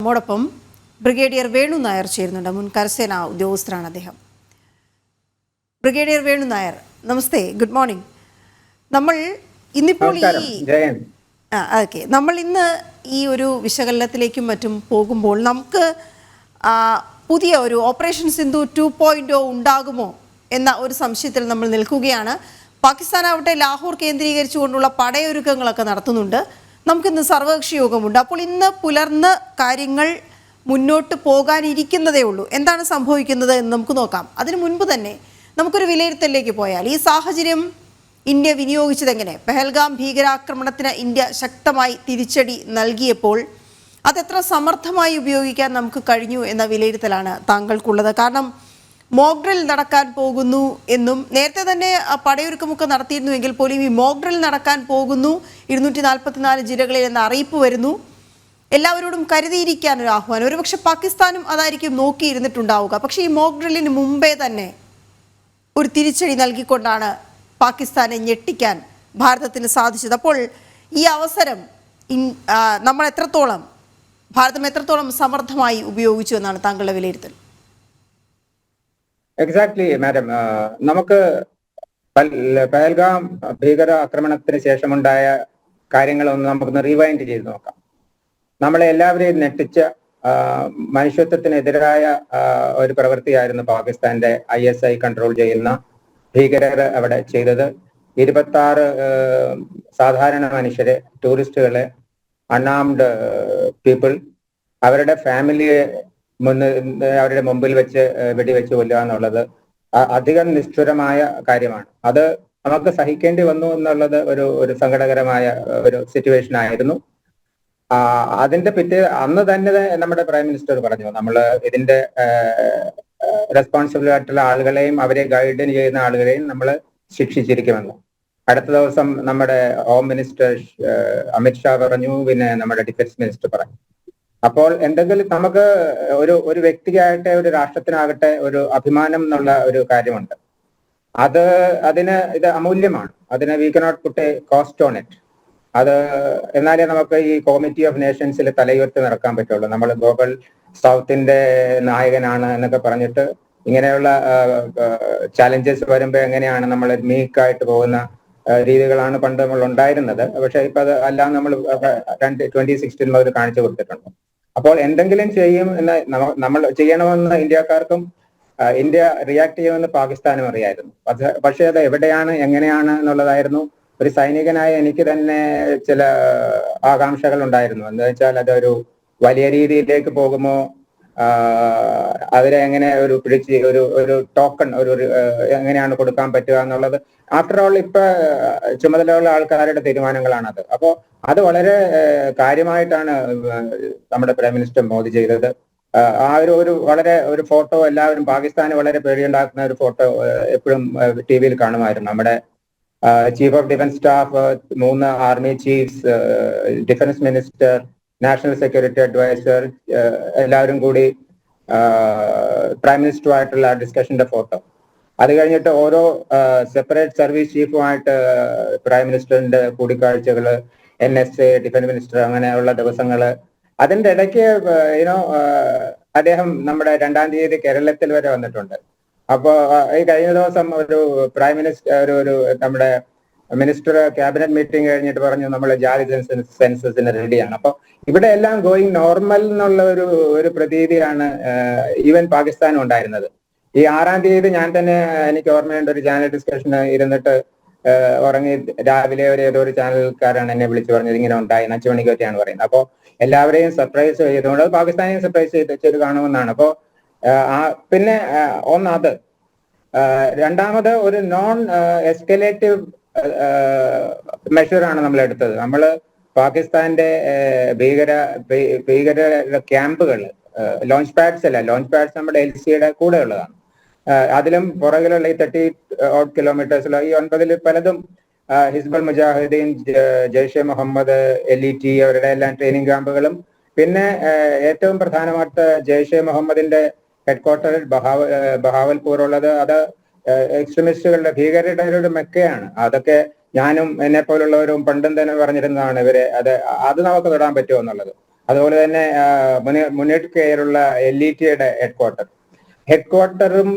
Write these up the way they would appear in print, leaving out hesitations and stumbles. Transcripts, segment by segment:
നമ്മോടൊപ്പം ബ്രിഗേഡിയർ വേണു നായർ ചേരുന്നുണ്ട്. മുൻ കരസേനാ ഉദ്യോഗസ്ഥരാണ് അദ്ദേഹം. ബ്രിഗേഡിയർ വേണു നായർ, നമസ്തേ, ഗുഡ് മോർണിംഗ്. നമ്മൾ ഇന്നിപ്പോൾ നമ്മൾ ഇന്ന് ഈ ഒരു വിശകലനത്തിലേക്കും മറ്റും പോകുമ്പോൾ നമുക്ക് പുതിയ ഒരു ഓപ്പറേഷൻ സിന്ധു 2.0 ഉണ്ടാകുമോ എന്ന ഒരു സംശയത്തിൽ നമ്മൾ നിൽക്കുകയാണ്. പാകിസ്ഥാനാവട്ടെ ലാഹോർ കേന്ദ്രീകരിച്ചുകൊണ്ടുള്ള പടയൊരുക്കങ്ങളൊക്കെ നടത്തുന്നുണ്ട്. നമുക്കിന്ന് സർവകക്ഷി യോഗമുണ്ട്. അപ്പോൾ ഇന്ന് പുലർന്ന് കാര്യങ്ങൾ മുന്നോട്ട് പോകാനിരിക്കുന്നതേ ഉള്ളൂ. എന്താണ് സംഭവിക്കുന്നത് എന്ന് നമുക്ക് നോക്കാം. അതിനു മുൻപ് തന്നെ നമുക്കൊരു വിലയിരുത്തലിലേക്ക് പോയാൽ ഈ സാഹചര്യം ഇന്ത്യ വിനിയോഗിച്ചതെങ്ങനെ? പെഹൽഗാം ഭീകരാക്രമണത്തിന് ഇന്ത്യ ശക്തമായി തിരിച്ചടി നൽകിയപ്പോൾ അതെത്ര സമർത്ഥമായി ഉപയോഗിക്കാൻ നമുക്ക് കഴിഞ്ഞു എന്ന വിലയിരുത്തലാണ് താങ്കൾക്കുള്ളത്. കാരണം മോക്ക് ഡ്രിൽ നടക്കാൻ പോകുന്നു എന്നും നേരത്തെ തന്നെ പടയൊരുക്കമൊക്കെ നടത്തിയിരുന്നുവെങ്കിൽ പോലും ഈ മോക്ക് ഡ്രിൽ നടക്കാൻ പോകുന്നു 244 ജില്ലകളിൽ എന്ന അറിയിപ്പ് വരുന്നു. എല്ലാവരോടും കരുതിയിരിക്കാൻ ഒരു ആഹ്വാനം. ഒരുപക്ഷെ പാകിസ്ഥാനും അതായിരിക്കും നോക്കിയിരുന്നിട്ടുണ്ടാവുക. പക്ഷേ ഈ മോക്ക് ഡ്രില്ലിന് മുമ്പേ തന്നെ ഒരു തിരിച്ചടി നൽകിക്കൊണ്ടാണ് പാകിസ്ഥാനെ ഞെട്ടിക്കാൻ ഭാരതത്തിന് സാധിച്ചത്. അപ്പോൾ ഈ അവസരം ഭാരതം എത്രത്തോളം സമർത്ഥമായി ഉപയോഗിച്ചു എന്നാണ് താങ്കളുടെ വിലയിരുത്തൽ? എക്സാക്ട്ലി മാഡം, നമുക്ക് പഹൽഗാം ഭീകര ആക്രമണത്തിന് ശേഷമുണ്ടായ കാര്യങ്ങളൊന്ന് നമുക്കൊന്ന് റീവൈൻഡ് ചെയ്ത് നോക്കാം. നമ്മളെ എല്ലാവരെയും ഞെട്ടിച്ച മനുഷ്യത്വത്തിനെതിരായ ഒരു പ്രവൃത്തിയായിരുന്നു പാകിസ്ഥാന്റെ ISI കൺട്രോൾ ചെയ്യുന്ന ഭീകരർ അവിടെ ചെയ്തത്. 26 സാധാരണ മനുഷ്യരെ, ടൂറിസ്റ്റുകളെ, അൺആംഡ് പീപ്പിൾ, അവരുടെ ഫാമിലിയെ അവരുടെ മുമ്പിൽ വെച്ച് വെടിവെച്ച് കൊല്ലുക എന്നുള്ളത് അധികം നിഷ്ഠുരമായ കാര്യമാണ്. അത് നമുക്ക് സഹിക്കേണ്ടി വന്നു എന്നുള്ളത് ഒരു സങ്കടകരമായ ഒരു സിറ്റുവേഷൻ ആയിരുന്നു. അതിന്റെ അന്ന് തന്നെ നമ്മുടെ പ്രൈം മിനിസ്റ്റർ പറഞ്ഞു, നമ്മൾ ഇതിന്റെ റെസ്പോൺസിബിൾ ആയിട്ടുള്ള ആളുകളെയും അവരെ ഗൈഡ് ചെയ്യുന്ന ആളുകളെയും നമ്മൾ ശിക്ഷിച്ചിരിക്കുമെന്ന്. അടുത്ത ദിവസം നമ്മുടെ ഹോം മിനിസ്റ്റർ അമിത്ഷാ പറഞ്ഞു, പിന്നെ നമ്മുടെ ഡിഫൻസ് മിനിസ്റ്റർ പറഞ്ഞു. അപ്പോൾ എന്തെങ്കിലും നമുക്ക് ഒരു വ്യക്തിയാകട്ടെ ഒരു രാഷ്ട്രത്തിനാകട്ടെ ഒരു അഭിമാനം എന്നുള്ള ഒരു കാര്യമുണ്ട്. ഇത് അമൂല്യമാണ്. അതിന് we cannot put a cost on it. അത് എന്നാലേ നമുക്ക് ഈ കോമിറ്റി ഓഫ് നേഷൻസിൽ തലയുയർത്തി നടക്കാൻ പറ്റുള്ളൂ. നമ്മൾ ഗ്ലോബൽ സൗത്തിന്റെ നായകനാണ് എന്നൊക്കെ പറഞ്ഞിട്ട് ഇങ്ങനെയുള്ള ചാലഞ്ചസ് വരുമ്പോൾ എങ്ങനെയാണ് നമ്മൾ മീക്കായിട്ട് പോകുന്ന രീതികളാണ് പണ്ട് നമ്മൾ ഉണ്ടായിരുന്നത്. പക്ഷെ ഇപ്പൊ അത് എല്ലാം നമ്മൾ 2016 മുതൽ കാണിച്ചു കൊടുത്തിട്ടുണ്ട്. അപ്പോൾ എന്തെങ്കിലും ചെയ്യും എന്ന് നമ്മൾ ചെയ്യണമെന്ന് ഇന്ത്യക്കാർക്കും ഇന്ത്യ റിയാക്ട് ചെയ്യുമെന്ന് പാകിസ്ഥാനും അറിയായിരുന്നു. പക്ഷെ അത് എവിടെയാണ്, എങ്ങനെയാണ് എന്നുള്ളതായിരുന്നു. ഒരു സൈനികനായ എനിക്ക് തന്നെ ചില ആകാംക്ഷകൾ ഉണ്ടായിരുന്നു. എന്താ വെച്ചാൽ അതൊരു വലിയ രീതിയിലേക്ക് പോകുമോ, അവരെ എങ്ങനെ പിടിച്ച് ഒരു ടോക്കൺ എങ്ങനെയാണ് കൊടുക്കാൻ പറ്റുക എന്നുള്ളത് ആഫ്റ്റർ ഓൾ ഇപ്പൊ ചുമതലയുള്ള ആൾക്കാരുടെ തീരുമാനങ്ങളാണത്. അപ്പോൾ അത് വളരെ കാര്യമായിട്ടാണ് നമ്മുടെ പ്രൈം മിനിസ്റ്റർ മോദി ചെയ്തത്. ആ വളരെ ഫോട്ടോ എല്ലാവരും പാകിസ്ഥാന് വളരെ പേടിയുണ്ടാക്കുന്ന ഒരു ഫോട്ടോ എപ്പോഴും TV കാണുമായിരുന്നു. നമ്മുടെ chief of defence staff, 3 army chiefs, defence minister, national security adviser, എല്ലാവരും കൂടി പ്രൈം മിനിസ്റ്ററുമായിട്ടുള്ള ഡിസ്കഷന്റെ ഫോട്ടോ. അത് കഴിഞ്ഞിട്ട് ഓരോ സെപ്പറേറ്റ് സർവീസ് ചീഫുമായിട്ട് പ്രൈം മിനിസ്റ്ററിന്റെ കൂടിക്കാഴ്ചകള്, NSA, ഡിഫൻസ് മിനിസ്റ്റർ, അങ്ങനെയുള്ള ദിവസങ്ങള്. അതിന്റെ ഇടയ്ക്ക് അദ്ദേഹം നമ്മുടെ 2-ാം തീയതി കേരളത്തിൽ വരെ വന്നിട്ടുണ്ട്. അപ്പോ ഈ കഴിഞ്ഞ ദിവസം ഒരു പ്രൈം മിനിസ്റ്റർ നമ്മുടെ മിനിസ്റ്റർ ക്യാബിനറ്റ് മീറ്റിംഗ് കഴിഞ്ഞിട്ട് പറഞ്ഞു നമ്മൾ ജാതി സെൻസസിന് റെഡിയാണ്. അപ്പൊ ഇവിടെ എല്ലാം ഗോയിങ് നോർമൽ എന്നുള്ള ഒരു പ്രതീതിയാണ് ഈവൻ പാകിസ്ഥാനും ഉണ്ടായിരുന്നത്. ഈ 6-ാം തീയതി ഞാൻ തന്നെ, എനിക്ക് ഓർമ്മയുണ്ട്, ഒരു ചാനൽ ഡിസ്കഷന് ഇരുന്നിട്ട് ഉറങ്ങി രാവിലെ ഏതോ ഒരു ചാനൽക്കാരാണ് എന്നെ വിളിച്ചു പറഞ്ഞത് ഇങ്ങനെ ഉണ്ടായി, 5 മണിക്കൊക്കെയാണ് പറയുന്നത്. അപ്പോൾ എല്ലാവരെയും സർപ്രൈസ് ചെയ്തുകൊണ്ട് അത് പാകിസ്ഥാനെയും സർപ്രൈസ് ചെയ്ത് കാണുമെന്നാണ്. അപ്പോൾ പിന്നെ അത് രണ്ടാമത് ഒരു നോൺ എസ്കലേറ്റീവ് മെഷറാണ് നമ്മൾ എടുത്തത്. നമ്മൾ പാകിസ്ഥാന്റെ ഭീകര ക്യാമ്പുകൾ, ലോഞ്ച് പാഡ്സ് അല്ല, ലോഞ്ച് പാഡ്സ് നമ്മുടെ LCയുടെ കൂടെ ഉള്ളതാണ്. അതിലും പുറകിലുള്ള ഈ 30 കിലോമീറ്റേഴ്സിലുള്ള ഈ 9 പലതും ഹിസ്ബുൾ മുജാഹിദ്ദീൻ, ജയ്ഷെ മുഹമ്മദ്, LET അവരുടെ എല്ലാം ട്രെയിനിങ് ക്യാമ്പുകളും, പിന്നെ ഏറ്റവും പ്രധാനമായിട്ട് ജയ്ഷെ മുഹമ്മദിന്റെ ഹെഡ്ക്വാർട്ടറിൽ ബഹാവൽപൂർ ഉള്ളത്, അത് എക്സ്ട്രീമിസ്റ്റുകളുടെ ഭീകരരുടെ ഒരു മെക്കയാണ്. അതൊക്കെ ഞാനും എന്നെ പോലുള്ളവരും പണ്ടും തന്നെ പറഞ്ഞിരുന്നതാണ്. അത് നമുക്ക് തൊടാൻ പറ്റുമോ എന്നുള്ളത്. അതുപോലെ തന്നെ മുന്നേറ്റ് കെയറുള്ള LETയുടെ ഹെഡ്ക്വാർട്ടറും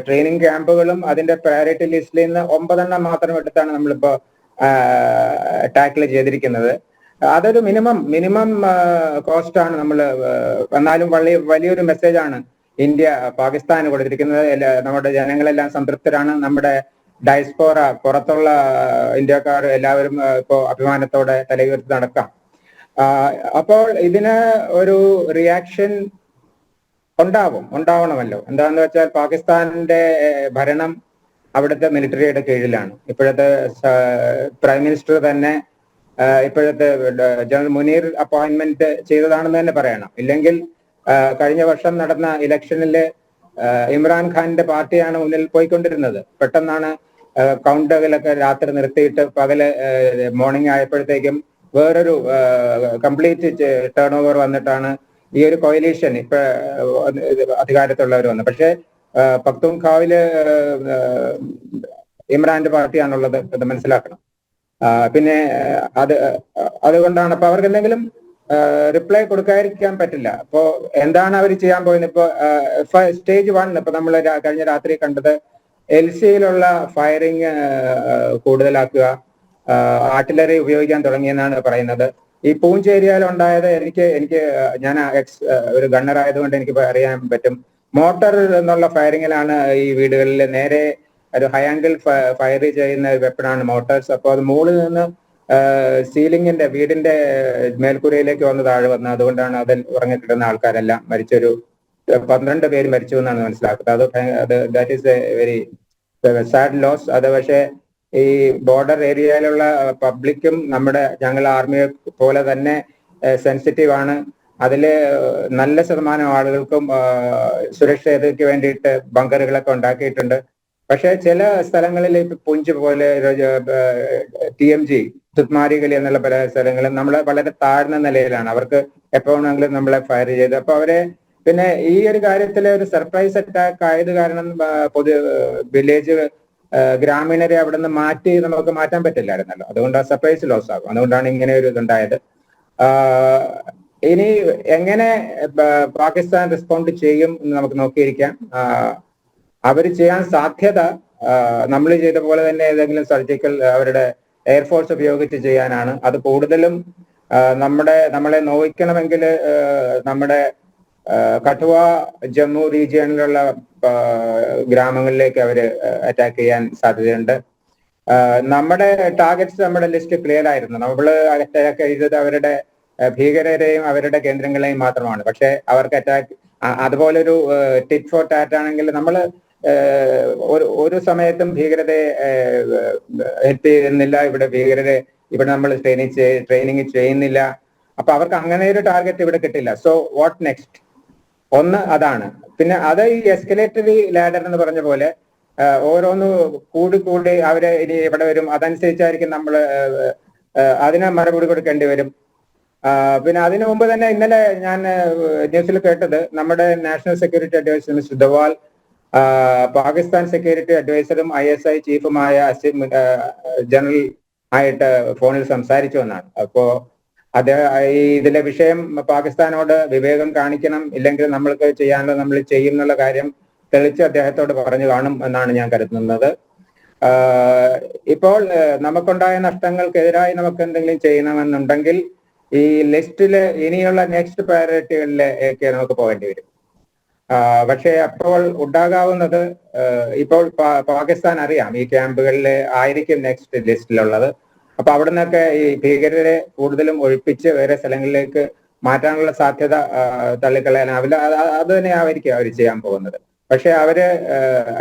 ട്രെയിനിങ് ക്യാമ്പുകളും അതിന്റെ പ്രയോറിറ്റി ലിസ്റ്റിൽ നിന്ന് 9 മാത്രം എടുത്താണ് നമ്മളിപ്പോ ടാക്കിൾ ചെയ്തിരിക്കുന്നത്. അതൊരു മിനിമം കോസ്റ്റ് ആണ് നമ്മൾ, എന്നാലും വലിയൊരു മെസ്സേജാണ് ഇന്ത്യ പാകിസ്ഥാന് കൊടുത്തിരിക്കുന്നത്. നമ്മുടെ ജനങ്ങളെല്ലാം സംതൃപ്തരാണ്. നമ്മുടെ ഡയസ്പോറ, പുറത്തുള്ള ഇന്ത്യക്കാർ എല്ലാവരും ഇപ്പോ അഭിമാനത്തോടെ തലയുയർത്തി നടക്കാം. അപ്പോൾ ഇതിന് ഒരു റിയാക്ഷൻ ഉണ്ടാവണമല്ലോ. എന്താണെന്ന് വെച്ചാൽ പാകിസ്ഥാന്റെ ഭരണം അവിടുത്തെ മിലിറ്ററിയുടെ കീഴിലാണ്. ഇപ്പോഴത്തെ പ്രൈം മിനിസ്റ്റർ തന്നെ ഇപ്പോഴത്തെ ജനറൽ മുനീർ അപ്പോയിന്റ്മെന്റ് ചെയ്തതാണെന്ന് തന്നെ പറയണം. ഇല്ലെങ്കിൽ കഴിഞ്ഞ വർഷം നടന്ന ഇലക്ഷനില് ഇമ്രാൻഖാന്റെ പാർട്ടിയാണ് മുന്നിൽ പോയിക്കൊണ്ടിരുന്നത്. പെട്ടെന്നാണ് കൗണ്ടുകളൊക്കെ രാത്രി നിർത്തിയിട്ട് പകല് മോർണിംഗ് ആയപ്പോഴത്തേക്കും വേറൊരു കംപ്ലീറ്റ് ടേൺ ഓവർ വന്നിട്ടാണ് ഈ ഒരു കൊയിലീഷൻ ഇപ്പൊ അധികാരത്തുള്ളവർ വന്നത്. പക്ഷെ പക്തൂൺഖാവില് ഇമ്രാന്റെ പാർട്ടിയാണുള്ളത്, അത് മനസ്സിലാക്കണം. പിന്നെ അതുകൊണ്ടാണ് അപ്പൊ അവർക്ക് എന്തെങ്കിലും റിപ്ലൈ കൊടുക്കാതിരിക്കാൻ പറ്റില്ല. അപ്പോ എന്താണ് അവർ ചെയ്യാൻ പോകുന്നത്? ഇപ്പൊ സ്റ്റേജ് 1 ഇപ്പൊ നമ്മൾ കഴിഞ്ഞ രാത്രി കണ്ടത് LCയിലുള്ള ഫയറിങ് കൂടുതലാക്കുക, ആർട്ടിലറി ഉപയോഗിക്കാൻ തുടങ്ങിയെന്നാണ് പറയുന്നത്. ഈ പൂഞ്ച് ഏരിയയിൽ ഉണ്ടായത് ഞാൻ ഒരു ഗണ്ണർ ആയതുകൊണ്ട് എനിക്ക് അറിയാൻ പറ്റും. മോട്ടർ എന്നുള്ള ഫയറിങ്ങിലാണ് ഈ വീടുകളിൽ നേരെ ഒരു ഹൈ ആംഗിൾ ഫയർ ചെയ്യുന്ന വെപ്പണാണ് മോട്ടേഴ്സ്. അപ്പോൾ അത് മുകളിൽ നിന്ന് സീലിംഗിന്റെ വീടിന്റെ മേൽക്കൂരയിലേക്ക് വന്ന് താഴെ വന്നത്. അതുകൊണ്ടാണ് അതിൽ ഉറങ്ങിക്കിടന്ന ആൾക്കാരെല്ലാം മരിച്ചൊരു 12 പേര് മരിച്ചു എന്നാണ് മനസ്സിലാക്കുന്നത്. അത് that is a very sad loss. അത് പക്ഷേ ഈ ബോർഡർ ഏരിയയിലുള്ള പബ്ലിക്കും ഞങ്ങൾ ആർമിയെ പോലെ തന്നെ സെൻസിറ്റീവ് ആണ്. അതില് നല്ല ശതമാനം ആളുകൾക്കും സുരക്ഷയ്ക്ക് വേണ്ടിയിട്ട് ബങ്കറുകളൊക്കെ ഉണ്ടാക്കിയിട്ടുണ്ട്. പക്ഷെ ചില സ്ഥലങ്ങളിൽ പുഞ്ച് പോലെ TMG തുത്മാരികളി എന്നുള്ള പല സ്ഥലങ്ങളും നമ്മൾ വളരെ താഴ്ന്ന നിലയിലാണ്. അവർക്ക് എപ്പോഴെങ്കിലും നമ്മളെ ഫയർ ചെയ്ത്, അപ്പൊ അവരെ പിന്നെ ഈ ഒരു കാര്യത്തില് ഒരു സർപ്രൈസ് അറ്റാക്ക് ആയത് കാരണം വില്ലേജ് ഗ്രാമീണരെ അവിടെ നിന്ന് നമുക്ക് മാറ്റാൻ പറ്റില്ലായിരുന്നല്ലോ. അതുകൊണ്ട് ആ സർപ്രൈസ് ലോസ് ആകും. അതുകൊണ്ടാണ് ഇങ്ങനെ ഒരു ഇതുണ്ടായത്. ഇനി എങ്ങനെ പാകിസ്ഥാൻ റെസ്പോണ്ട് ചെയ്യും എന്ന് നമുക്ക് നോക്കിയിരിക്കാം. അവർ ചെയ്യാൻ സാധ്യത നമ്മൾ ചെയ്ത പോലെ തന്നെ ഏതെങ്കിലും സർജിക്കൽ അവരുടെ എയർഫോഴ്സ് ഉപയോഗിച്ച് ചെയ്യാനാണ്. അത് കൂടുതലും നമ്മളെ നോവിക്കണമെങ്കിൽ നമ്മുടെ കഠുവ ജമ്മു റീജിയണിലുള്ള ഗ്രാമങ്ങളിലേക്ക് അവര് അറ്റാക്ക് ചെയ്യാൻ സാധ്യതയുണ്ട്. നമ്മുടെ ടാർഗറ്റ്സ് നമ്മുടെ ലിസ്റ്റ് ക്ലിയർ ആയിരുന്നു. നമ്മൾ അറ്റാക്ക് ചെയ്തത് അവരുടെ ഭീകരരെയും അവരുടെ കേന്ദ്രങ്ങളെയും മാത്രമാണ്. പക്ഷെ അവർക്ക് അറ്റാക്ക് അതുപോലൊരു ടിറ്റ് ഫോർ ടാറ്റ് ആണെങ്കിൽ നമ്മൾ ഒരു സമയത്തും ഭീകരതയെ ഹെൽപ്പ് ചെയ്യുന്നില്ല. ഇവിടെ നമ്മൾ ട്രെയിനിങ് ചെയ്യുന്നില്ല. അപ്പൊ അവർക്ക് അങ്ങനെ ഒരു ടാർഗറ്റ് ഇവിടെ കിട്ടില്ല. So what next? ഒന്ന് അതാണ്. പിന്നെ അത് ഈ എസ്കലേറ്ററി ലാഡർ എന്ന് പറഞ്ഞ പോലെ ഓരോന്ന് കൂടി അവര് ഇനി ഇവിടെ വരും. അതനുസരിച്ചായിരിക്കും നമ്മൾ അതിനെ മറുപടി കൊടുക്കേണ്ടി വരും. പിന്നെ അതിനു മുമ്പ് തന്നെ ഇന്നലെ ഞാൻ ന്യൂസിൽ കേട്ടത് നമ്മുടെ national security adviser mister Doval Pakistan security അഡ്വൈസറും ISI ചീഫുമായ ജനറൽ ആയിട്ട് ഫോണിൽ സംസാരിച്ചു എന്നാണ്. അപ്പോ ഇതിലെ വിഷയം പാകിസ്ഥാനോട് വിവേകം കാണിക്കണം, ഇല്ലെങ്കിൽ നമ്മൾക്ക് ചെയ്യാനുള്ളത് നമ്മൾ ചെയ്യും എന്നുള്ള കാര്യം തെളിച്ച് അദ്ദേഹത്തോട് പറഞ്ഞു കാണും എന്നാണ് ഞാൻ കരുതുന്നത്. ഇപ്പോൾ നമുക്കുണ്ടായ നഷ്ടങ്ങൾക്കെതിരായി നമുക്ക് എന്തെങ്കിലും ചെയ്യണമെന്നുണ്ടെങ്കിൽ ഈ ലിസ്റ്റില് ഇനിയുള്ള നെക്സ്റ്റ് പ്രയോറിറ്റികളിലേക്ക് നമുക്ക് പോകേണ്ടി വരും. പക്ഷെ അപ്പോൾ ഉണ്ടാകാവുന്നത് ഇപ്പോൾ പാകിസ്ഥാൻ അറിയാം ഈ ക്യാമ്പുകളിൽ ആയിരിക്കും നെക്സ്റ്റ് ലിസ്റ്റിലുള്ളത്. അപ്പൊ അവിടെ നിന്നൊക്കെ ഈ ഭീകരരെ കൂടുതലും ഒഴിപ്പിച്ച് വേറെ സ്ഥലങ്ങളിലേക്ക് മാറ്റാനുള്ള സാധ്യത തള്ളിക്കളയാനാവില്ല. അത് തന്നെ ആയിരിക്കും അവർ ചെയ്യാൻ പോകുന്നത്. പക്ഷെ അവര്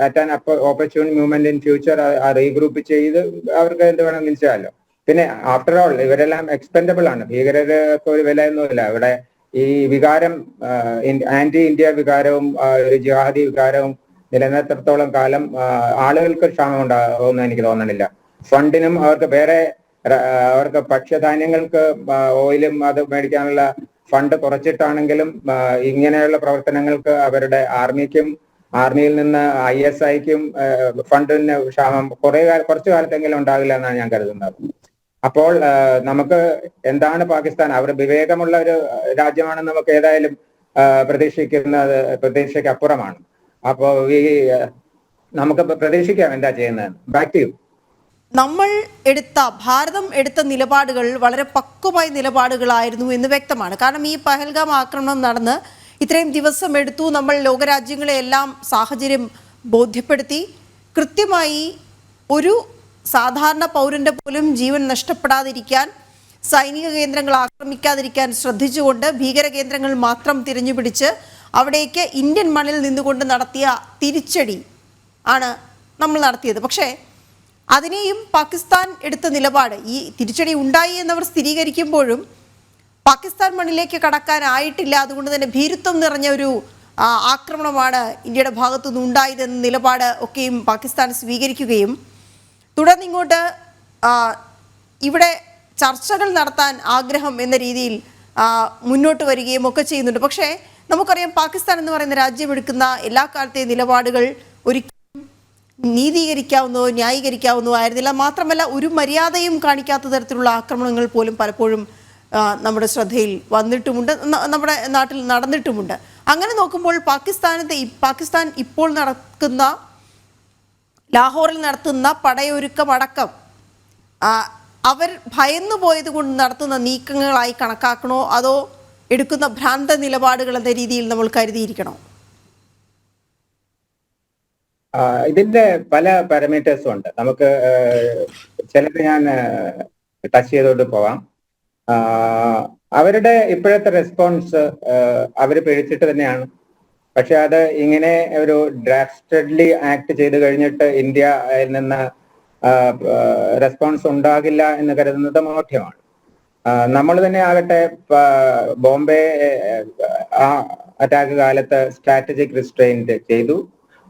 at an opportune movement in future regroup ചെയ്ത് അവർക്ക് എന്ത് വേണമെങ്കിലും ചെയ്യാമല്ലോ. പിന്നെ ആഫ്റ്റർ ഓൾ ഇവരെല്ലാം എക്സ്പെൻഡബിൾ ആണ്. ഭീകരർക്ക് ഒരു വിലയൊന്നുമില്ല. ഇവിടെ ഈ വികാരം ആന്റി ഇന്ത്യ വികാരവും ഒരു ജിഹാദി വികാരവും നിലനിർത്തിടത്തോളം കാലം ആളുകൾക്ക് ക്ഷാമം ഉണ്ടാകുമെന്ന് എനിക്ക് തോന്നണില്ല. ഫണ്ടിനും അവർക്ക് ഭക്ഷ്യധാന്യങ്ങൾക്ക് ഓയിലും അത് മേടിക്കാനുള്ള ഫണ്ട് കുറച്ചിട്ടാണെങ്കിലും ഇങ്ങനെയുള്ള പ്രവർത്തനങ്ങൾക്ക് അവരുടെ ആർമിയിൽ നിന്ന് ISIക്കും ഫണ്ടിന് ക്ഷാമം കുറച്ചു കാലത്തെങ്കിലും ഉണ്ടാകില്ല എന്നാണ് ഞാൻ കരുതുന്നത്. അപ്പോൾ നമുക്ക് എന്താണ് പാകിസ്ഥാൻ, അവർ വിവേകമുള്ള ഒരു രാജ്യമാണെന്ന് നമുക്ക് ഏതായാലും പ്രതീക്ഷയ്ക്ക് അപ്പുറമാണ്. അപ്പോ ഈ നമുക്ക് പ്രതീക്ഷിക്കാം എന്താ ചെയ്യുന്നത്. Back to you. ഭാരതം എടുത്ത നിലപാടുകൾ വളരെ പക്വമായ നിലപാടുകളായിരുന്നു എന്ന് വ്യക്തമാണ്. കാരണം ഈ പഹൽഗാം ആക്രമണം നടന്ന് ഇത്രയും ദിവസം എടുത്തു. നമ്മൾ ലോകരാജ്യങ്ങളെയെല്ലാം സാഹചര്യം ബോധ്യപ്പെടുത്തി. കൃത്യമായി ഒരു സാധാരണ പൗരന്റെ പോലും ജീവൻ നഷ്ടപ്പെടാതിരിക്കാൻ, സൈനിക കേന്ദ്രങ്ങൾ ആക്രമിക്കാതിരിക്കാൻ ശ്രദ്ധിച്ചുകൊണ്ട് ഭീകര കേന്ദ്രങ്ങൾ മാത്രം തിരഞ്ഞുപിടിച്ച് അവിടേക്ക് ഇന്ത്യൻ മണ്ണിൽ നിന്നുകൊണ്ട് നടത്തിയ തിരിച്ചടി ആണ് നമ്മൾ നടത്തിയത്. പക്ഷേ അതിനെയും പാകിസ്ഥാൻ എടുത്ത നിലപാട്, ഈ തിരിച്ചടി ഉണ്ടായി എന്നവർ സ്ഥിരീകരിക്കുമ്പോഴും പാകിസ്ഥാൻ മണ്ണിലേക്ക് കടക്കാനായിട്ടില്ല, അതുകൊണ്ട് തന്നെ ഭീരുത്വം നിറഞ്ഞ ഒരു ആക്രമണമാണ് ഇന്ത്യയുടെ ഭാഗത്തുനിന്ന് ഉണ്ടായതെന്ന നിലപാട് ഒക്കെയും പാകിസ്ഥാൻ സ്വീകരിക്കുകയും തുടർന്നിങ്ങോട്ട് ഇവിടെ ചർച്ചകൾ നടത്താൻ ആഗ്രഹം എന്ന രീതിയിൽ മുന്നോട്ട് വരികയും ഒക്കെ ചെയ്യുന്നുണ്ട്. പക്ഷേ നമുക്കറിയാം, പാകിസ്ഥാൻ എന്ന് പറയുന്ന രാജ്യം എടുക്കുന്ന എല്ലാ കാലത്തെയും നിലപാടുകൾ ഒരിക്കലും നീതീകരിക്കാവുന്നതോ ന്യായീകരിക്കാവുന്നതോ ആയിരുന്നില്ല. മാത്രമല്ല, ഒരു മര്യാദയും കാണിക്കാത്ത തരത്തിലുള്ള ആക്രമണങ്ങൾ പോലും പലപ്പോഴും നമ്മുടെ ശ്രദ്ധയിൽ വന്നിട്ടുമുണ്ട്, നമ്മുടെ നാട്ടിൽ നടന്നിട്ടുമുണ്ട്. അങ്ങനെ നോക്കുമ്പോൾ പാകിസ്ഥാൻ ഇപ്പോൾ നടക്കുന്ന ലാഹോറിൽ നടത്തുന്ന പടയൊരുക്കമടക്കം അവർ ഭയന്നു പോയത് കൊണ്ട് നടത്തുന്ന നീക്കങ്ങളായി കണക്കാക്കണോ, അതോ എടുക്കുന്ന ഭ്രാന്ത നിലപാടുകൾ എന്ന രീതിയിൽ നമ്മൾ കരുതിയിരിക്കണോ? ഇതിന്റെ പല പാരാമീറ്റേഴ്സും ഉണ്ട്. നമുക്ക് ചിലത് ഞാൻ ടച്ച് ചെയ്തോണ്ട് പോവാം. അവരുടെ ഇപ്പോഴത്തെ റെസ്പോൺസ് അവർ പിഴച്ചിട്ട് തന്നെയാണ്. പക്ഷെ അത് ഇങ്ങനെ ഒരു ഡ്രാസ്റ്റഡ്ലി ആക്ട് ചെയ്ത് കഴിഞ്ഞിട്ട് ഇന്ത്യയിൽ നിന്ന് റെസ്പോൺസ് ഉണ്ടാകില്ല എന്ന് കരുതുന്നത് മോഢ്യമാണ്. നമ്മൾ തന്നെ ആകട്ടെ ബോംബെ ആ അറ്റാക്ക് കാലത്ത് സ്ട്രാറ്റജിക് റിസ്ട്രെയിൻറ്റ് ചെയ്തു.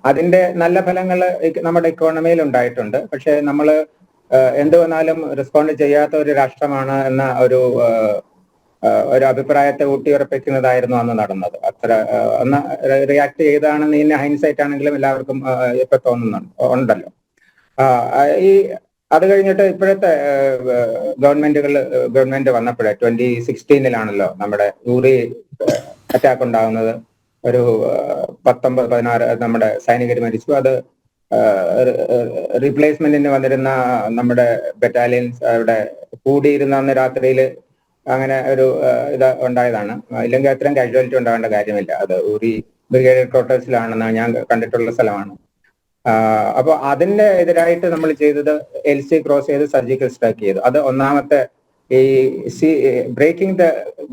അതിന്റെ നല്ല ഫലങ്ങൾ നമ്മുടെ ഇക്കോണമിയിൽ ഉണ്ടായിട്ടുണ്ട്. പക്ഷെ നമ്മൾ എന്ത് വന്നാലും റെസ്പോണ്ട് ചെയ്യാത്ത ഒരു രാഷ്ട്രമാണ് എന്ന ഒരു അഭിപ്രായത്തെ ഊട്ടിയുറപ്പിക്കുന്നതായിരുന്നു അന്ന് നടന്നത്. അത്ര അന്ന് റിയാക്ട് ചെയ്താണെന്ന് ഇന്ന ഹൈൻസൈറ്റ് ആണെങ്കിലും എല്ലാവർക്കും ഇപ്പൊ ഉണ്ടല്ലോ. ഈ അത് കഴിഞ്ഞിട്ട് ഇപ്പോഴത്തെ ഗവൺമെന്റ് വന്നപ്പോഴേ 2016 നമ്മുടെ യൂറി അറ്റാക്ക് ഉണ്ടാകുന്നത്. ഒരു 19-16 നമ്മുടെ സൈനികർ മരിച്ചു. അത് റീപ്ലേസ്മെന്റിന് വന്നിരുന്ന നമ്മുടെ ബറ്റാലിയൻസ് അവിടെ കൂടിയിരുന്ന അന്ന് രാത്രിയിൽ അങ്ങനെ ഒരു ഇത് ഉണ്ടായതാണ്. ഇല്ലെങ്കിൽ അത്രയും കാഷ്വാലിറ്റി ഉണ്ടാവേണ്ട കാര്യമില്ല. അത് ഊറി ബ്രിഗേഡ് ക്വാർട്ടേഴ്സിലാണെന്ന് ഞാൻ കണ്ടിട്ടുള്ള സ്ഥലമാണ്. അപ്പൊ അതിന്റെ എതിരായിട്ട് നമ്മൾ ചെയ്തത് LC ക്രോസ് ചെയ്ത് സർജിക്കൽ സ്ട്രൈക്ക് ചെയ്തു. അത് ഒന്നാമത്തെ ഈ ബ്രേക്കിംഗ് ദ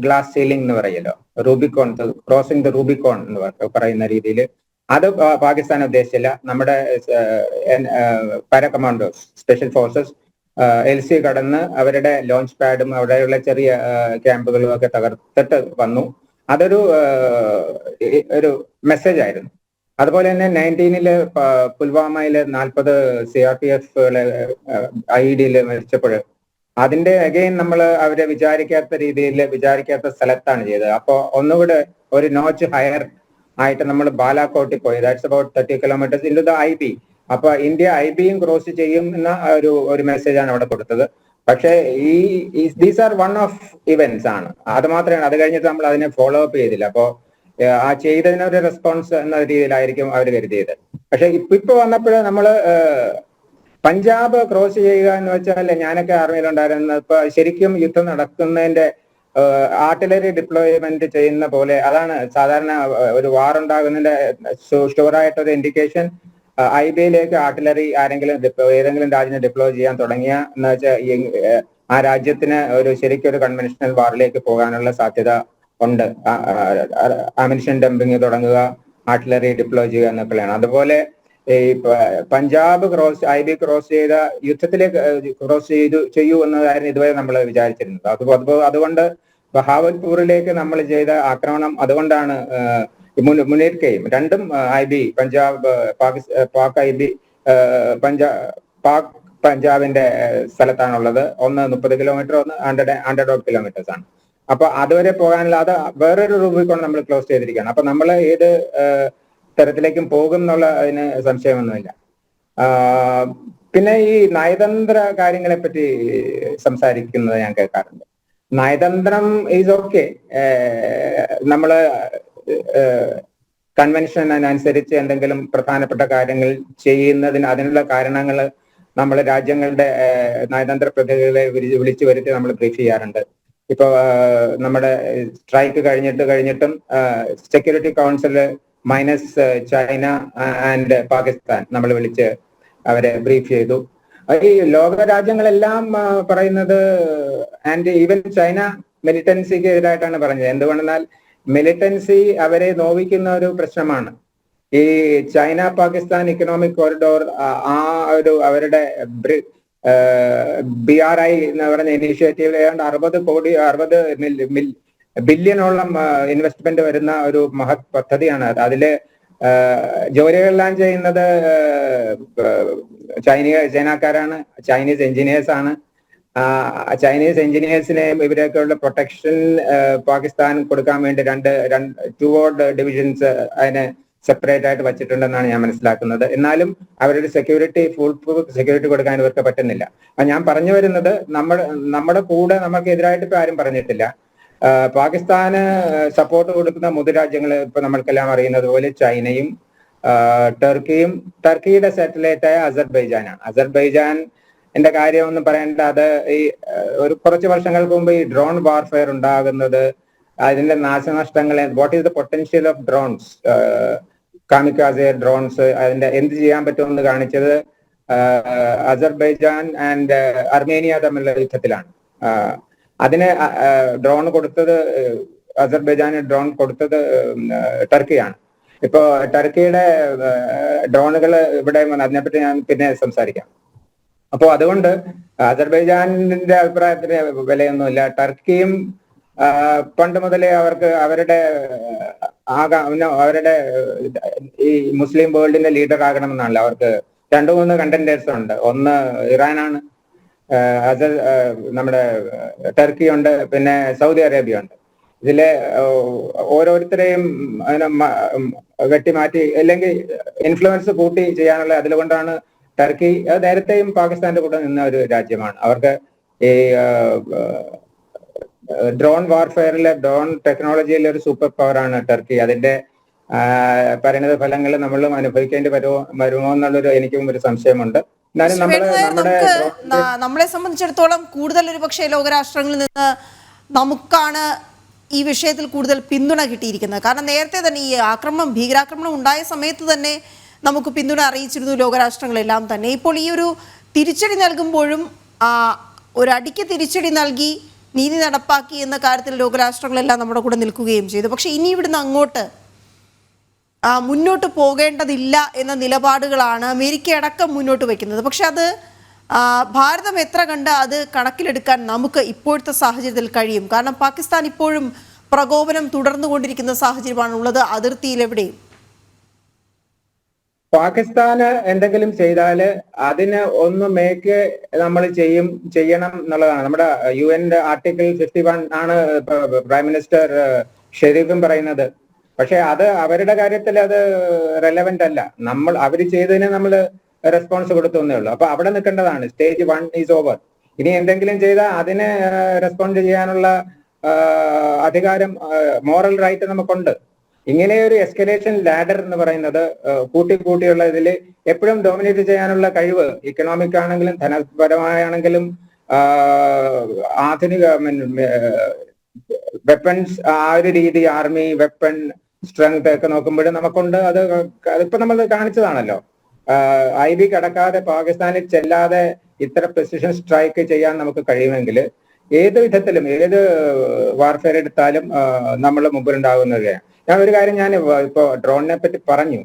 ഗ്ലാസ് സീലിംഗ് എന്ന് പറയല്ലോ, റൂബിക്കോൺ, ക്രോസിംഗ് ദ റൂബിക്കോൺ എന്ന് പറയുന്ന രീതിയിൽ. അത് പാകിസ്ഥാൻ ഉദ്ദേശിച്ചില്ല. നമ്മുടെ para commandos, special forces LC കടന്ന് അവരുടെ ലോഞ്ച് പാഡും അവിടെയുള്ള ചെറിയ ക്യാമ്പുകളും ഒക്കെ തകർത്തിട്ട് വന്നു. അതൊരു മെസ്സേജ് ആയിരുന്നു. അതുപോലെ തന്നെ 19 പുൽവാമയില് 40 CRPF IED മരിച്ചപ്പോൾ അതിന്റെ അഗെയിൻ നമ്മൾ അവരെ വിചാരിക്കാത്ത സ്ഥലത്താണ് ചെയ്തത്. അപ്പോ ഒന്നുകൂടെ ഒരു നോച്ച് ഹയർ ആയിട്ട് നമ്മൾ ബാലാക്കോട്ടിൽ പോയി. That's about 30 kilometers into the IB. അപ്പൊ ഇന്ത്യ IBയും ക്രോസ് ചെയ്യും എന്ന ഒരു മെസ്സേജാണ് അവിടെ കൊടുത്തത്. പക്ഷേ these are one of events ആണ്. അത് മാത്രമാണ്. അത് കഴിഞ്ഞിട്ട് നമ്മൾ അതിനെ ഫോളോ അപ്പ് ചെയ്തില്ല. അപ്പോ ആ ചെയ്തതിനൊരു റെസ്പോൺസ് എന്ന രീതിയിലായിരിക്കും അവർ കരുതിയത്. പക്ഷെ ഇപ്പൊ വന്നപ്പോഴേ നമ്മള് പഞ്ചാബ് ക്രോസ് ചെയ്യുക എന്ന് വെച്ചാൽ, ഞാനൊക്കെ ആർമിയിലുണ്ടായിരുന്ന ഇപ്പൊ ശരിക്കും യുദ്ധം നടക്കുന്നതിന്റെ ആർട്ടിലറി ഡിപ്ലോയ്മെന്റ് ചെയ്യുന്ന പോലെ, അതാണ് സാധാരണ ഒരു വാർ ഉണ്ടാകുന്നതിന്റെ ഷുവറായിട്ടൊരു ഇൻഡിക്കേഷൻ. IBയിലേക്ക് ആർട്ടിലറി ഏതെങ്കിലും രാജ്യത്തിന് ഡിപ്ലോയ് ചെയ്യാൻ തുടങ്ങിയ എന്ന് വെച്ചാൽ ആ രാജ്യത്തിന് ശരിക്കും ഒരു കൺവെൻഷണൽ വാറിലേക്ക് പോകാനുള്ള സാധ്യത ഉണ്ട്. അമിനിഷൻ ഡംപിങ് തുടങ്ങുക, ആർട്ടിലറി ഡിപ്ലോയ് ചെയ്യുക എന്നൊക്കെയാണ്. അതുപോലെ ഈ പഞ്ചാബ് IB ക്രോസ് ചെയ്ത യുദ്ധത്തിലേക്ക് ക്രോസ് ചെയ്യൂ എന്നതായിരുന്നു ഇതുവരെ നമ്മൾ വിചാരിച്ചിരുന്നത്. അതുകൊണ്ട് ബഹാവൽപൂരിലേക്ക് നമ്മൾ ചെയ്ത ആക്രമണം അതുകൊണ്ടാണ് മുന്നേറുകയും. രണ്ടും IB പഞ്ചാബ് പാക് IB പഞ്ചാബിന്റെ സ്ഥലത്താണുള്ളത്. ഒന്ന് 30 kilometer, ഒന്ന് 100 kilometers ആണ്. അപ്പൊ അതുവരെ പോകാനുള്ള അത് വേറൊരു റൂബിക്കോൺ നമ്മൾ ക്ലോസ് ചെയ്തിരിക്കുകയാണ്. അപ്പൊ നമ്മൾ ഏത് തരത്തിലേക്കും പോകും എന്നുള്ള അതിന് സംശയമൊന്നുമില്ല. പിന്നെ ഈ നയതന്ത്ര കാര്യങ്ങളെ പറ്റി സംസാരിക്കുന്നത് ഞാൻ കേൾക്കാറുണ്ട്. നയതന്ത്രം ഈസ് ഓക്കെ. നമ്മള് കൺവെൻഷൻ അനുസരിച്ച് എന്തെങ്കിലും പ്രധാനപ്പെട്ട കാര്യങ്ങൾ ചെയ്യുന്നതിന് അതിനുള്ള കാരണങ്ങൾ നമ്മൾ രാജ്യങ്ങളുടെ നയതന്ത്ര പ്രതിനിധികളെ വിളിച്ചു വരുത്തി നമ്മൾ ബ്രീഫ് ചെയ്യാറുണ്ട്. ഇപ്പൊ നമ്മുടെ സ്ട്രൈക്ക് കഴിഞ്ഞിട്ടും security council minus China and Pakistan നമ്മൾ വിളിച്ച് അവരെ ബ്രീഫ് ചെയ്തു. ഈ ലോക രാജ്യങ്ങളെല്ലാം പറയുന്നത്, ആൻഡ് ഈവൻ ചൈന മിലിറ്റൻസിക്ക് എതിരായിട്ടാണ് പറഞ്ഞത്. എന്തുകൊണ്ടെന്നാൽ മിലിറ്റൻസി അവരെ നോവിക്കുന്ന ഒരു പ്രശ്നമാണ്. ഈ ചൈന പാകിസ്ഥാൻ ഇക്കണോമിക് കോറിഡോർ, ആ ഒരു അവരുടെ BRI എന്ന് പറഞ്ഞ ഇനീഷ്യേറ്റീവ് ഏതാണ്ട് 60 ബില്യണോളം ഇൻവെസ്റ്റ്മെന്റ് വരുന്ന ഒരു മഹത് പദ്ധതിയാണ്. അതില് ജോലികളെല്ലാം ചെയ്യുന്നത് ചൈനക്കാരാണ്, ചൈനീസ് എഞ്ചിനീയേഴ്സ് ആണ്. ചൈനീസ് എഞ്ചിനീയേഴ്സിനെയും ഇവരെയൊക്കെയുള്ള പ്രൊട്ടക്ഷൻ പാകിസ്ഥാൻ കൊടുക്കാൻ വേണ്ടി ടു വാർഡ് ഡിവിഷൻസ് അതിനെ സെപ്പറേറ്റ് ആയിട്ട് വച്ചിട്ടുണ്ടെന്നാണ് ഞാൻ മനസ്സിലാക്കുന്നത്. എന്നാലും അവരുടെ ഫുൾ പ്രൂഫ് സെക്യൂരിറ്റി കൊടുക്കാൻ ഇവർക്ക് പറ്റുന്നില്ല. ഞാൻ പറഞ്ഞു വരുന്നത്, നമ്മുടെ കൂടെ നമുക്ക് എതിരായിട്ട് ഇപ്പൊ ആരും പറഞ്ഞിട്ടില്ല. പാകിസ്ഥാന് സപ്പോർട്ട് കൊടുക്കുന്ന മുതുരാജ്യങ്ങൾ ഇപ്പൊ നമ്മൾക്കെല്ലാം അറിയുന്നത് പോലെ ചൈനയും ടർക്കിയും, ടർക്കിയുടെ സാറ്റലൈറ്റായ അസർബൈജാനാണ്. അസർബൈജാൻ എന്റെ കാര്യമൊന്നും പറയേണ്ട. അത് ഈ കുറച്ച് വർഷങ്ങൾക്ക് മുമ്പ് ഈ ഡ്രോൺ വാർഫെയർ ഉണ്ടാകുന്നത്, അതിന്റെ നാശനഷ്ടങ്ങൾ, what is the potential of drones, kamikaze drones, അതിന്റെ എന്ത് ചെയ്യാൻ പറ്റുമെന്ന് കാണിച്ചത് അസർബൈജാൻ ആൻഡ് അർമേനിയ തമ്മിലുള്ള യുദ്ധത്തിലാണ്. അതിന് ഡ്രോൺ കൊടുത്തത്, അസർബൈജാന് ഡ്രോൺ കൊടുത്തത് ടർക്കിയാണ്. ഇപ്പോ ടർക്കിയുടെ ഡ്രോണുകൾ ഇവിടെ അതിനെപ്പറ്റി ഞാൻ പിന്നെ സംസാരിക്കാം. അപ്പോ അതുകൊണ്ട് അസർബൈജാനിന്റെ അഭിപ്രായത്തിന് വിലയൊന്നുമില്ല. ടർക്കിയും പണ്ട് മുതലേ അവർക്ക് അവരുടെ ഈ മുസ്ലിം വേൾഡിന്റെ ലീഡർ ആകണമെന്നാണല്ലോ അവർക്ക്. 2-3 കണ്ടന്റേഴ്സ് ഉണ്ട്. ഒന്ന് ഇറാനാണ്, നമ്മുടെ ടർക്കി ഉണ്ട്, പിന്നെ സൗദി അറേബ്യ ഉണ്ട്. ഇതിലെ ഓരോരുത്തരെയും വെട്ടിമാറ്റി അല്ലെങ്കിൽ ഇൻഫ്ലുവൻസ് കൂട്ടി ചെയ്യാനുള്ള അതിലുകൊണ്ടാണ് ടർക്കി നേരത്തെയും പാകിസ്ഥാന്റെ കൂടെ നിന്ന ഒരു രാജ്യമാണ്. അവർക്ക് ഈ ഡ്രോൺ വാർഫെയറിലെ, ഡ്രോൺ ടെക്നോളജിയിലെ ഒരു സൂപ്പർ പവറാണ് ടർക്കി. അതിന്റെ പരിണിത ഫലങ്ങൾ നമ്മളും അനുഭവിക്കേണ്ടി വരുമോ എന്നുള്ളൊരു എനിക്കും ഒരു സംശയമുണ്ട്. എന്നാലും നമ്മളെ സംബന്ധിച്ചിടത്തോളം കൂടുതൽ ഒരു പക്ഷേ ലോകരാഷ്ട്രങ്ങളിൽ നിന്ന് നമുക്കാണ് ഈ വിഷയത്തിൽ കൂടുതൽ പിന്തുണ കിട്ടിയിരിക്കുന്നത്. കാരണം നേരത്തെ തന്നെ ഈ ഭീകരാക്രമണം ഉണ്ടായ സമയത്ത് തന്നെ നമുക്ക് പിന്തുണ അറിയിച്ചിരുന്നു ലോകരാഷ്ട്രങ്ങളെല്ലാം തന്നെ. ഇപ്പോൾ ഈ ഒരു തിരിച്ചടി നൽകുമ്പോഴും ഒരടിക്ക് തിരിച്ചടി നൽകി നീതി നടപ്പാക്കി എന്ന കാര്യത്തിൽ ലോകരാഷ്ട്രങ്ങളെല്ലാം നമ്മുടെ കൂടെ നിൽക്കുകയും ചെയ്തു. പക്ഷെ ഇനി ഇവിടുന്ന് അങ്ങോട്ട് മുന്നോട്ട് പോകേണ്ടതില്ല എന്ന നിലപാടുകളാണ് അമേരിക്ക അടക്കം മുന്നോട്ട് വയ്ക്കുന്നത്. പക്ഷെ അത് ഭാരതം എത്ര കണ്ട് അത് കണക്കിലെടുക്കാൻ നമുക്ക് ഇപ്പോഴത്തെ സാഹചര്യത്തിൽ കഴിയും? കാരണം പാകിസ്ഥാൻ ഇപ്പോഴും പ്രകോപനം തുടർന്നുകൊണ്ടിരിക്കുന്ന സാഹചര്യമാണുള്ളത് അതിർത്തിയിലെവിടെയും. പാകിസ്ഥാന് എന്തെങ്കിലും ചെയ്താല് അതിന് ഒന്ന് നമ്മൾ ചെയ്യണം എന്നുള്ളതാണ്. നമ്മുടെ UN ആർട്ടിക്കിൾ 51 ആണ് പ്രൈം മിനിസ്റ്റർ ഷെരീഫും പറയുന്നത്. പക്ഷെ അത് അവരുടെ കാര്യത്തിൽ അത് റെലവെന്റ് അല്ല. അവര് ചെയ്തതിന് നമ്മൾ റെസ്പോൺസ് കൊടുത്തേ ഉള്ളൂ. അപ്പൊ അവിടെ നിൽക്കേണ്ടതാണ്. Stage 1 is over. ഇനി എന്തെങ്കിലും ചെയ്താൽ അതിന് റെസ്പോണ്ട് ചെയ്യാനുള്ള അധികാരം, മോറൽ റൈറ്റ് നമുക്കുണ്ട്. ഇങ്ങനെ ഒരു എസ്കലേഷൻ ലാഡർ എന്ന് പറയുന്നത് കൂട്ടിയുള്ള ഇതിൽ എപ്പോഴും ഡോമിനേറ്റ് ചെയ്യാനുള്ള കഴിവ്, ഇക്കണോമിക് ആണെങ്കിലും ധനപരമായാണെങ്കിലും ആധുനിക വെപ്പൺസ്, ആ ഒരു രീതി, ആർമി വെപ്പൺ സ്ട്രെങ്ത് ഒക്കെ നോക്കുമ്പോഴും നമുക്കുണ്ട്. അതിപ്പോ നമ്മൾ കാണിച്ചതാണല്ലോ. IB കടക്കാതെ, പാകിസ്ഥാനിൽ ചെല്ലാതെ ഇത്ര പ്രിസിഷൻ സ്ട്രൈക്ക് ചെയ്യാൻ നമുക്ക് കഴിയുമെങ്കിൽ ഏത് വിധത്തിലും ഏത് വാർഫെയർ എടുത്താലും നമ്മൾ മുമ്പിലുണ്ടാകുന്നതാണ്. ഞാൻ ഒരു കാര്യം ഇപ്പോ ഡ്രോണിനെ പറ്റി പറഞ്ഞു.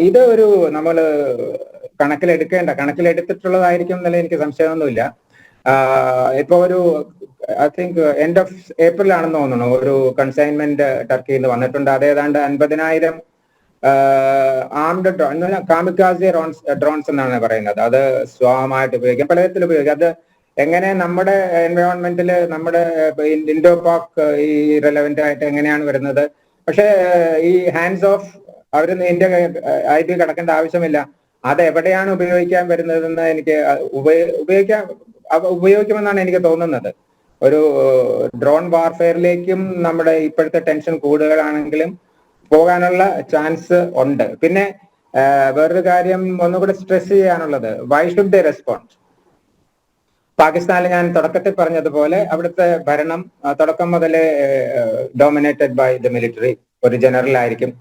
ഇത് നമ്മൾ കണക്കിലെടുത്തിട്ടുള്ളതായിരിക്കും എന്നല്ല എനിക്ക് സംശയമൊന്നുമില്ല. ഇപ്പൊ I think end of April ആണെന്ന് തോന്നുന്നു ഒരു കൺസൈൻമെന്റ് ടർക്കിയിൽ നിന്ന് വന്നിട്ടുണ്ട്. അതേതാണ്ട് 50,000 ആംഡ് കാമിക്കാസെ ഡ്രോൺസ് എന്നാണ് പറയുന്നത്. അത് സ്വാഭാവികമായിട്ട് ഉപയോഗിക്കാം, പലതരത്തിൽ ഉപയോഗിക്കാം. അത് എങ്ങനെ നമ്മുടെ എൻവയോൺമെന്റിൽ, നമ്മുടെ ഇൻഡോ പാക് ഈ റെലവെന്റ് ആയിട്ട് എങ്ങനെയാണ് വരുന്നത്? പക്ഷെ ഈ ഹാൻഡ്സ് ഓഫ് അവര് ഇന്ത്യ IB കടക്കേണ്ട ആവശ്യമില്ല. അത് എവിടെയാണ് ഉപയോഗിക്കാൻ വരുന്നതെന്ന് എനിക്ക് ഉപയോഗിക്കുമെന്നാണ് എനിക്ക് തോന്നുന്നത്. ഒരു ഡ്രോൺ വാർഫെയറിലേക്കും നമ്മുടെ ഇപ്പോഴത്തെ ടെൻഷൻ കൂടുതലാണെങ്കിലും പോകാനുള്ള ചാൻസ് ഉണ്ട്. പിന്നെ വേറൊരു കാര്യം ഒന്നുകൂടെ സ്ട്രെസ് ചെയ്യാനുള്ളത്, വൈ ഷുഡ് ദേ റെസ്പോണ്ട്? പാകിസ്ഥാനിൽ ഞാൻ തുടക്കത്തിൽ പറഞ്ഞതുപോലെ അവിടുത്തെ ഭരണം തുടക്കം മുതലേ ഡോമിനേറ്റഡ് ബൈ ദ മിലിറ്ററി. ഒരു ജനറൽ ആയിരിക്കും,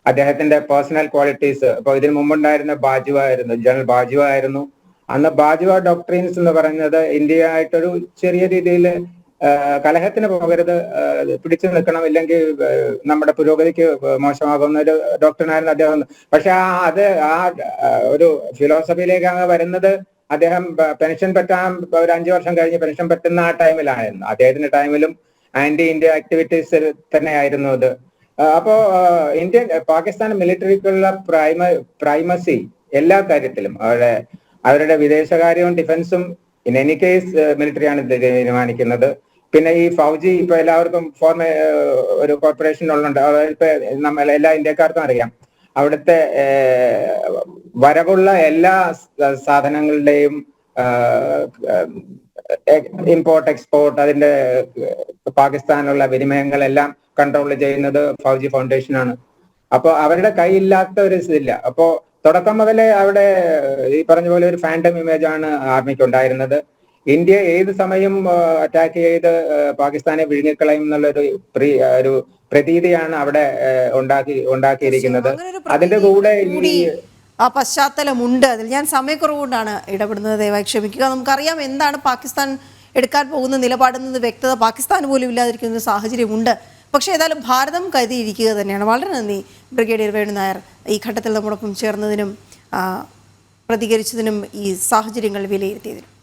അദ്ദേഹത്തിന്റെ പേഴ്സണൽ ക്വാളിറ്റീസ്. ഇപ്പൊ ഇതിനു മുമ്പുണ്ടായിരുന്ന ബാജ്വ ആയിരുന്നു, ജനറൽ ബാജ്വ ആയിരുന്നു. അന്ന് ബാജ്വ ഡോക്ട്രീൻസ് എന്ന് പറയുന്നത് ഇന്ത്യയായിട്ടൊരു ചെറിയ രീതിയിൽ കലഹത്തിന് പോകരുത്, പിടിച്ചു നിൽക്കണം, ഇല്ലെങ്കിൽ നമ്മുടെ പുരോഗതിക്ക് മോശമാകുന്ന ഒരു ഡോക്ടറിനായിരുന്നു അദ്ദേഹം. പക്ഷെ അത് ഒരു ഫിലോസഫിയിലേക്കാണ് വരുന്നത്. അദ്ദേഹം പെൻഷൻ പറ്റാൻ ഒരു 5 വർഷം കഴിഞ്ഞ് പെൻഷൻ പറ്റുന്ന ആ ടൈമിലായിരുന്നു. അദ്ദേഹത്തിന്റെ ടൈമിലും ആന്റി ഇന്ത്യ ആക്ടിവിറ്റീസ് തന്നെയായിരുന്നു അത്. അപ്പോ പാകിസ്ഥാൻ മിലിറ്ററിക്കുള്ള പ്രൈമസി എല്ലാ കാര്യത്തിലും, അവരുടെ വിദേശകാര്യവും ഡിഫൻസും ഇൻ എനി കേസ് മിലിറ്ററിയാണ് തീരുമാനിക്കുന്നത്. പിന്നെ ഈ ഫൗജി ഇപ്പൊ എല്ലാവർക്കും ഒരു കോർപ്പറേഷൻ ഉള്ളുണ്ട്, ഇപ്പൊ നമ്മൾ എല്ലാ ഇന്ത്യക്കാർക്കും അറിയാം. അവിടുത്തെ വരവുള്ള എല്ലാ സാധനങ്ങളുടെയും ഇമ്പോർട്ട് എക്സ്പോർട്ട്, അതിന്റെ പാകിസ്ഥാനുള്ള വിനിമയങ്ങളെല്ലാം കൺട്രോൾ ചെയ്യുന്നത് ഫൗജി ഫൗണ്ടേഷൻ ആണ്. അപ്പൊ അവരുടെ കൈയില്ലാത്ത ഒരു ഇതില്ല. അപ്പോ തുടക്കം മുതലേ അവിടെ ഈ പറഞ്ഞ പോലെ ഒരു ഫാൻറ്റം ഇമേജ് ആണ് ആർമിക്ക് ഉണ്ടായിരുന്നത്. ഇന്ത്യ ഏത് സമയം അറ്റാക്ക് ചെയ്ത് പാകിസ്ഥാനെ വിഴുങ്ങിക്കളയും എന്നുള്ളൊരു ഒരു പ്രതീതിയാണ് അവിടെ ഉണ്ടാക്കിയിരിക്കുന്നത്. അതിന്റെ കൂടെ ആ പശ്ചാത്തലമുണ്ട്. അതിൽ ഞാൻ സമയക്കുറവുകൊണ്ടാണ് ഇടപെടുന്നത്, ദയവായി ക്ഷമിക്കുക. നമുക്കറിയാം എന്താണ് പാകിസ്ഥാൻ എടുക്കാൻ പോകുന്ന നിലപാടെന്നത് വ്യക്തത പാകിസ്ഥാൻ പോലും ഇല്ലാതിരിക്കുന്ന സാഹചര്യമുണ്ട്. പക്ഷേ ഏതായാലും ഭാരതം കരുതിയിരിക്കുക തന്നെയാണ്. വളരെ നന്ദി ബ്രിഗേഡിയർ വേണു നായർ, ഈ ഘട്ടത്തിൽ നമ്മോടൊപ്പം ചേർന്നതിനും പ്രതികരിച്ചതിനും ഈ സാഹചര്യങ്ങൾ വിലയിരുത്തിയതിനും.